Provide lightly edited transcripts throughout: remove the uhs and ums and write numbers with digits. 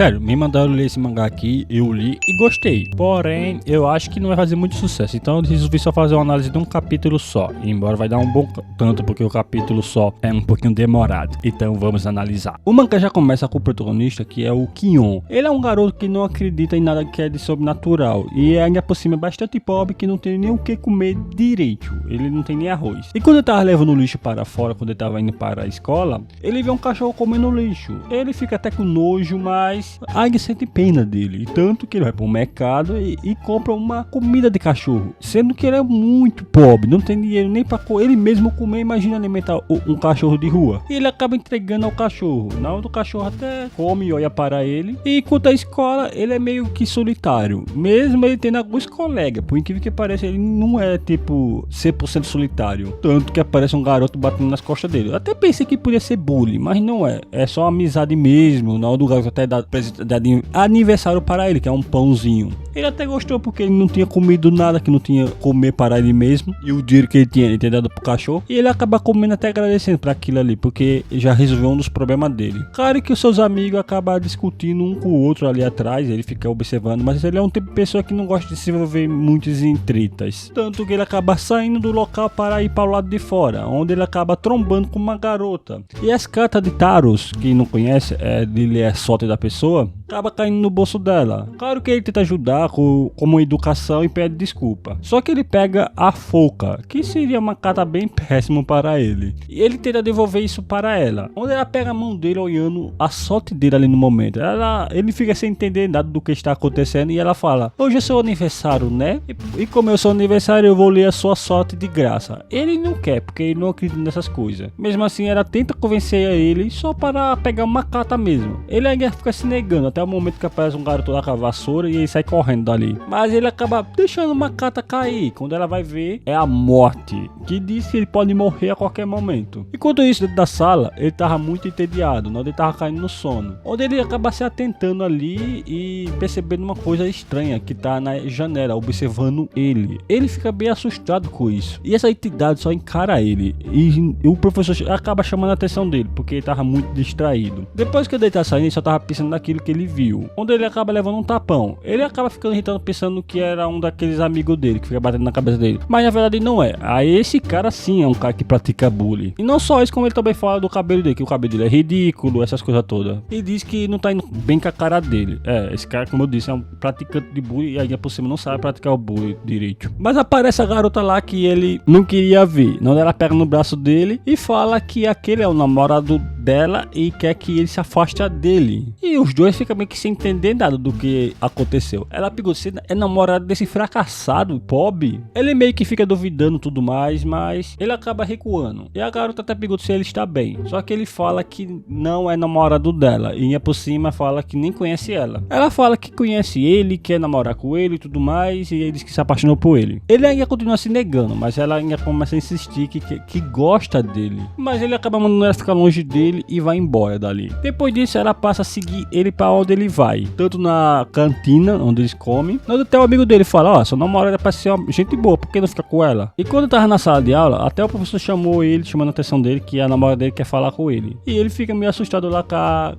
Sério, me mandaram ler esse mangá aqui, eu li e gostei. Porém, eu acho que não vai fazer muito sucesso. Então eu resolvi só fazer uma análise de um capítulo só. Embora vai dar um bom tanto, porque o capítulo só é um pouquinho demorado. Então vamos analisar. O mangá já começa com o protagonista, que é o Kion. Ele é um garoto que não acredita em nada que é de sobrenatural. E ainda por cima é bastante pobre, que não tem nem o que comer direito. Ele não tem nem arroz. E quando ele tava levando o lixo para fora, quando ele tava indo para a escola, ele vê um cachorro comendo lixo. Ele fica até com nojo, mas ainda sente pena dele. Tanto que ele vai para o mercado e compra uma comida de cachorro. Sendo que ele é muito pobre, não tem dinheiro nem para ele mesmo comer. Imagina alimentar um cachorro de rua. E ele acaba entregando ao cachorro. Na hora do cachorro até come e olha para ele. E enquanto a escola, ele é meio que solitário. Mesmo ele tendo alguns colegas. Por incrível que pareça, ele não é tipo 100% solitário. Tanto que aparece um garoto batendo nas costas dele. Eu até pensei que podia ser bullying, mas não é. É só amizade mesmo. Na hora do garoto até dá aniversário para ele, que é um pãozinho. Ele até gostou porque ele não tinha comido nada, que não tinha comer para ele mesmo. E o dinheiro que ele tinha dado pro cachorro. E ele acaba comendo até agradecendo para aquilo ali, porque já resolveu um dos problemas dele. Claro que os seus amigos acabam discutindo um com o outro ali atrás. Ele fica observando, mas ele é um tipo de pessoa que não gosta de se envolver muito em tretas. Tanto que ele acaba saindo do local para ir para o lado de fora, onde ele acaba trombando com uma garota. E as cartas de Taros, que não conhece, ele é sorte da pessoa, acaba caindo no bolso dela. Claro que ele tenta ajudar com uma educação e pede desculpa. Só que ele pega a Foca, que seria uma carta bem péssima para ele. E ele tenta devolver isso para ela. Onde ela pega a mão dele olhando a sorte dele ali no momento. Ele fica sem entender nada do que está acontecendo e ela fala: hoje é seu aniversário, né? E como é o seu aniversário, eu vou ler a sua sorte de graça. Ele não quer, porque ele não acredita nessas coisas. Mesmo assim, ela tenta convencer ele só para pegar uma carta mesmo. Ele ainda fica se negando até o momento que aparece um garoto lá com a vassoura e ele sai correndo dali. Mas ele acaba deixando uma carta cair. Quando ela vai ver, é a morte, que diz que ele pode morrer a qualquer momento. Enquanto isso, dentro da sala, ele tava muito entediado, onde ele tava caindo no sono. Onde ele acaba se atentando ali e percebendo uma coisa estranha que tá na janela, observando ele. Ele fica bem assustado com isso. E essa entidade só encara ele. E o professor acaba chamando a atenção dele, porque ele tava muito distraído. Depois que ele tá saindo, ele só tava pensando naquilo que ele viu. Onde ele acaba levando um tapão. Ele acaba ficando irritado pensando que era um daqueles amigos dele, que fica batendo na cabeça dele. Mas na verdade não é. Aí esse cara sim é um cara que pratica bullying. E não só isso, como ele também fala do cabelo dele, que o cabelo dele é ridículo, essas coisas todas. E diz que não tá indo bem com a cara dele. Esse cara, como eu disse, é um praticante de bullying e ainda por cima não sabe praticar o bullying direito. Mas aparece a garota lá que ele não queria ver. Não, ela pega no braço dele e fala que aquele é o namorado dela e quer que ele se afaste dele. E os dois ficam meio que sem entender nada do que aconteceu. Ela pegou, você é namorado desse fracassado, pobre? Ele meio que fica duvidando tudo mais, mas ele acaba recuando. E a garota até pergunta se ele está bem. Só que ele fala que não é namorado dela. E por cima fala que nem conhece ela. Ela fala que conhece ele, quer namorar com ele e tudo mais. E ele diz que se apaixonou por ele. Ele ainda continua se negando, mas ela ainda começa a insistir que gosta dele. Mas ele acaba mandando ela ficar longe dele e vai embora dali. Depois disso, ela passa a seguir ele para onde ele vai. Tanto na cantina, onde eles comem. Onde até o amigo dele fala: ó, sua namorada parece ser uma gente boa, por que não fica com ela? E quando tava na sala de aula, até o professor chamou ele, chamando a atenção dele, que a namorada dele quer falar com ele. E ele fica meio assustado lá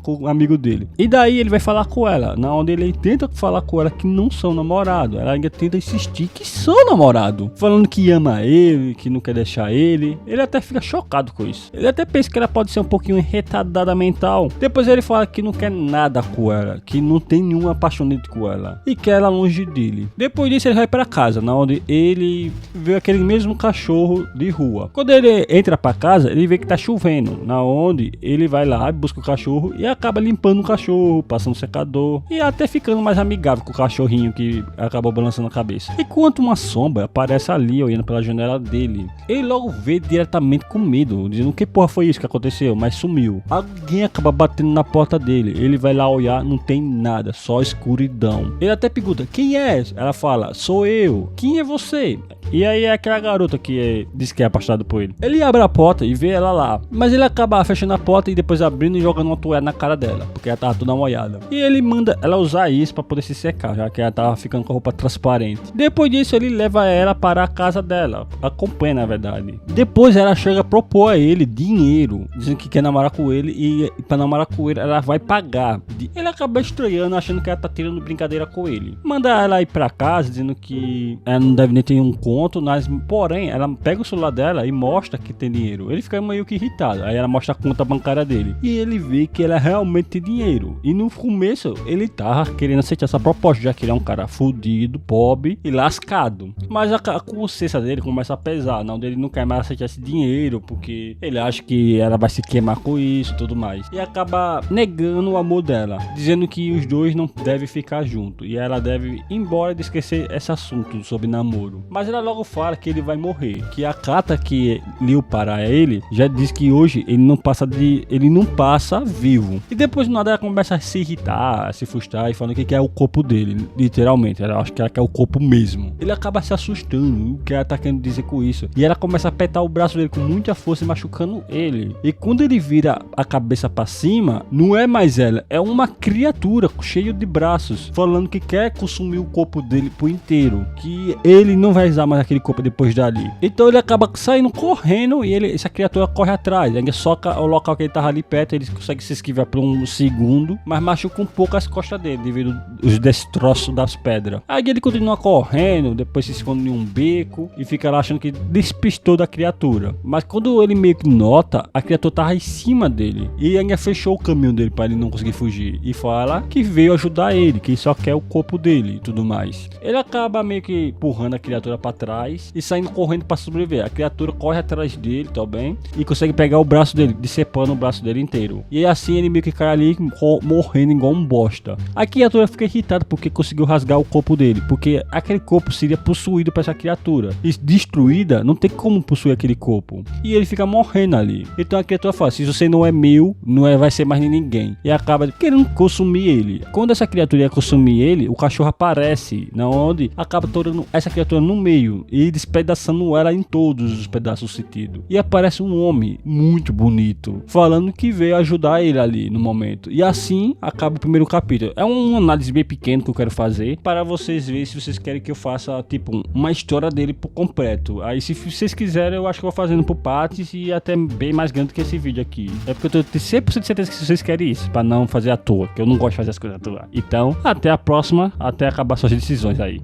com o amigo dele. E daí ele vai falar com ela, na onde ele tenta falar com ela que não são namorados. Ela ainda tenta insistir que são namorados, falando que ama ele, que não quer deixar ele. Ele até fica chocado com isso. Ele até pensa que ela pode ser um pouquinho retardada mental. Depois ele fala que não quer nada com ela, que não tem nenhum apaixonante com ela e quer ela longe dele. Depois disso ele vai para casa, na onde ele vê aquele mesmo cachorro de rua. Quando ele entra para casa, ele vê que tá chovendo, na onde ele vai lá, busca o cachorro e acaba limpando o cachorro, passando o secador e até ficando mais amigável com o cachorrinho que acabou balançando a cabeça. Enquanto uma sombra aparece ali, olhando pela janela dele, ele logo vê diretamente com medo, dizendo: que porra foi isso que aconteceu? Mas sumiu. Alguém acaba batendo na porta dele. Ele vai lá olhar, não tem nada, só escuridão. Ele até pergunta: quem é? Ela fala: sou eu. Quem é você? E aí é aquela garota que diz que é apaixonada por ele. Ele abre a porta e vê ela lá, mas ele acaba fechando a porta e depois abrindo e jogando uma toalha na cara dela, porque ela tava toda molhada. E ele manda ela usar isso pra poder se secar, já que ela tava ficando com a roupa transparente. Depois disso ele leva ela para a casa dela, acompanha na verdade. Depois ela chega a propor a ele dinheiro, dizendo que quer namorar namorar com ele e pra namorar com ele ela vai pagar. Ele acaba estranhando, achando que ela tá tirando brincadeira com ele. Manda ela ir pra casa, dizendo que ela não deve nem ter um conto, mas porém, ela pega o celular dela e mostra que tem dinheiro. Ele fica meio que irritado, aí ela mostra a conta bancária dele. E ele vê que ela realmente tem dinheiro. E no começo, ele tava querendo aceitar essa proposta, já que ele é um cara fudido, pobre e lascado. Mas a consciência dele começa a pesar, não, ele não quer mais aceitar esse dinheiro, porque ele acha que ela vai se queimar com isso e tudo mais. E acaba negando o amor dela, dizendo que os dois não devem ficar juntos e ela deve ir embora e esquecer esse assunto sobre namoro. Mas ela logo fala que ele vai morrer, que a carta que leu para ele já diz que hoje ele não passa vivo. E depois do nada ela começa a se irritar, a se frustrar e falando que quer o corpo dele, literalmente. Ela acha que ela quer o corpo mesmo. Ele acaba se assustando, o que ela tá querendo dizer com isso. E ela começa a apertar o braço dele com muita força, machucando ele. E quando ele vira a cabeça para cima, não é mais ela, é uma criatura cheia de braços, falando que quer consumir o corpo dele por inteiro, que ele não vai usar mais aquele corpo depois dali. Então ele acaba saindo correndo e essa criatura corre atrás. Ele soca o local que ele tava ali perto, ele consegue se esquivar por um segundo, mas machuca um pouco as costas dele devido aos destroços das pedras. Aí ele continua correndo, depois se esconde em um beco e fica lá achando que despistou da criatura. Mas quando ele meio que nota, a criatura tava em cima dele e ainda fechou o caminho dele para ele não conseguir fugir e fala que veio ajudar ele, que só quer o corpo dele e tudo mais. Ele acaba meio que empurrando a criatura para trás e saindo correndo para sobreviver. A criatura corre atrás dele também e consegue pegar o braço dele, decepando o braço dele inteiro. E assim ele meio que cai ali morrendo igual um bosta. A criatura fica irritada porque conseguiu rasgar o corpo dele, porque aquele corpo seria possuído por essa criatura. E destruída, não tem como possuir aquele corpo. E ele fica morrendo ali. Então a criatura fala, se você não é meu, vai ser mais de ninguém. E acaba querendo consumir ele. Quando essa criatura ia consumir ele, o cachorro aparece, na onde acaba tornando essa criatura no meio e despedaçando ela em todos os pedaços sentidos. E aparece um homem muito bonito, falando que veio ajudar ele ali no momento. E assim acaba o primeiro capítulo. É uma análise bem pequena que eu quero fazer para vocês verem se vocês querem que eu faça tipo uma história dele por completo. Aí se vocês quiserem, eu acho que eu vou fazendo por partes e até bem mais grande que esse vídeo aqui. É porque eu tenho 100% de certeza que vocês querem isso, para não fazer à toa, que eu não gosto de fazer as coisas à toa. Então, até a próxima, até acabar suas decisões aí.